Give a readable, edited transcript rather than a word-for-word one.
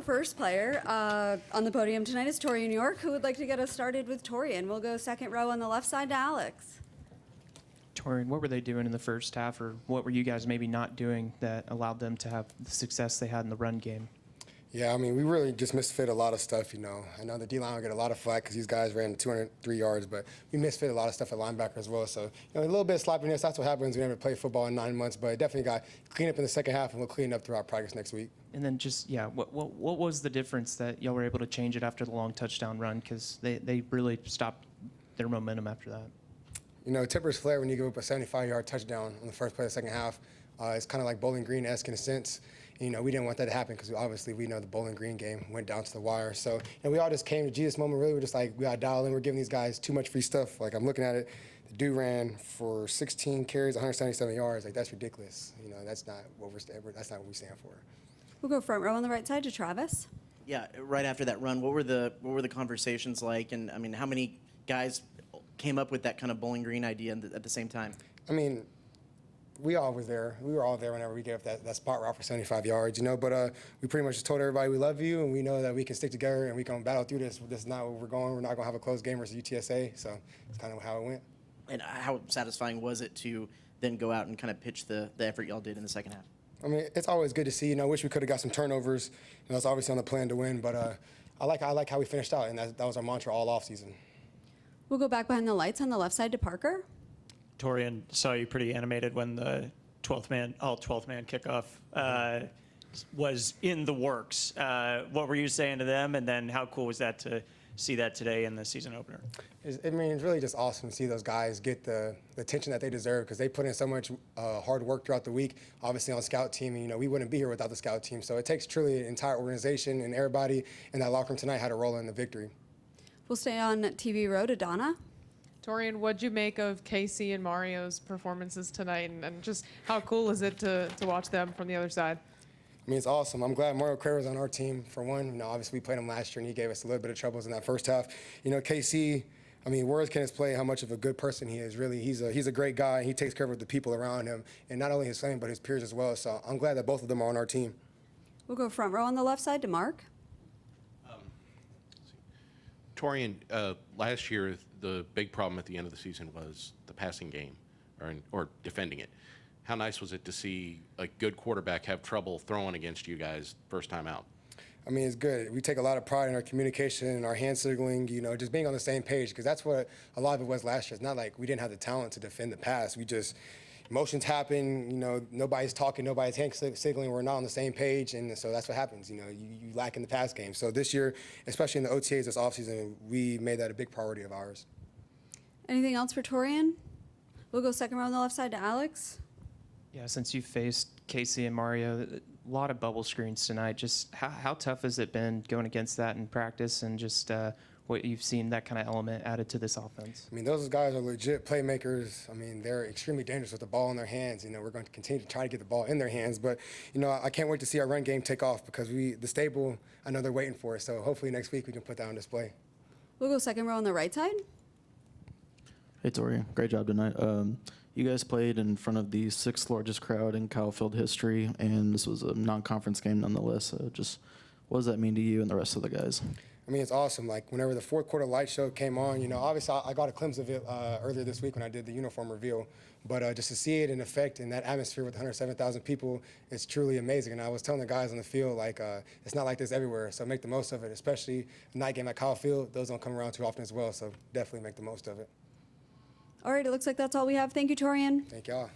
first player on the podium tonight is Taurean York, who would like to get us started with Taurean. We'll go second row on the left side to Alex. Taurean, what were they doing in the first half, or what were you guys maybe not doing that allowed them to have the success they had in the run game? Yeah, I mean, we really just misfit a lot of stuff, you know. I know the D-line will get a lot of flack because these guys ran 203 yards, but we misfit a lot of stuff at linebacker as well. So, you know, a little bit of sloppiness, that's what happens when you never play football in 9 months, but definitely got clean up in the second half, and we'll clean up throughout practice next week. And then just, yeah, what was the difference that y'all were able to change it after the long touchdown run? Because they really stopped their momentum after that. You know, tempers flare when you give up a 75-yard touchdown on the first play of the second half. It's kind of like Bowling Green-esque in a sense. You know, we didn't want that to happen because obviously we know the Bowling Green game went down to the wire. So, you know, we all just came to Jesus moment. Really, we're just like, we got to dial in. We're giving these guys too much free stuff. Like, I'm looking at it. The dude ran for 16 carries, 177 yards. Like, that's ridiculous. You know, that's not what we stand for. We'll go front row on the right side to Travis. Yeah, right after that run, what were the conversations like? And I mean, how many guys came up with that kind of Bowling Green idea at the same time? I mean, we all was there. We were all there whenever we gave up that spot route for 75 yards, you know. But we pretty much just told everybody we love you, and we know that we can stick together and we can battle through this. This is not where we're going. We're not going to have a close game versus UTSA. So it's kind of how it went. And how satisfying was it to then go out and kind of pitch the effort y'all did in the second half? I mean, it's always good to see. You know, I wish we could have got some turnovers. You know, that's obviously on the plan to win. But I like how we finished out, and that was our mantra all offseason. We'll go back behind the lights on the left side to Parker. Taurean, saw you pretty animated when the 12th man kickoff was in the works. What were you saying to them, and then how cool was that to see that today in the season opener? I mean, it's really just awesome to see those guys get the attention that they deserve because they put in so much hard work throughout the week, obviously on scout team. And, you know, we wouldn't be here without the scout team. So it takes truly an entire organization, and everybody in that locker room tonight had a role in the victory. We'll stay on TV row to Donna. Taurean, what'd you make of Casey and Mario's performances tonight, and just how cool is it to watch them from the other side? I mean, it's awesome. I'm glad Mario Carey was on our team, for one. You know, obviously we played him last year, and he gave us a little bit of troubles in that first half. You know, KC, I mean, words can't explain how much of a good person he is. Really, he's a great guy. He takes care of the people around him, and not only his family, but his peers as well. So I'm glad that both of them are on our team. We'll go front row on the left side to Mark. Taurean, last year the big problem at the end of the season was the passing game, or defending it. How nice was it to see a good quarterback have trouble throwing against you guys first time out? I mean, it's good. We take a lot of pride in our communication and our hand signaling, you know, just being on the same page, because that's what a lot of it was last year. It's not like we didn't have the talent to defend the pass. We just, emotions happen, you know, nobody's talking, nobody's hand signaling, we're not on the same page, and so that's what happens. You know, you lack in the pass game. So this year, especially in the OTAs this offseason, we made that a big priority of ours. Anything else for Taurean? We'll go second row on the left side to Alex. Yeah, since you faced Casey and Mario, a lot of bubble screens tonight. Just how tough has it been going against that in practice, and just what you've seen, that kind of element added to this offense? I mean, those guys are legit playmakers. I mean, they're extremely dangerous with the ball in their hands. You know, we're going to continue to try to get the ball in their hands. But, you know, I can't wait to see our run game take off because the stable, I know they're waiting for us. So hopefully next week we can put that on display. We'll go second row on the right side. Hey, Tori, great job tonight. You guys played in front of the 6th largest crowd in Kyle Field history, and this was a non-conference game nonetheless. Just what does that mean to you and the rest of the guys? I mean, it's awesome. Like, whenever the fourth quarter light show came on, you know, obviously I got a glimpse of it earlier this week when I did the uniform reveal. But just to see it in effect in that atmosphere with 107,000 people, it's truly amazing. And I was telling the guys on the field, like, it's not like this everywhere, so make the most of it, especially a night game at Kyle Field. Those don't come around too often as well, so definitely make the most of it. All right, it looks like that's all we have. Thank you, Taurean. Thank y'all.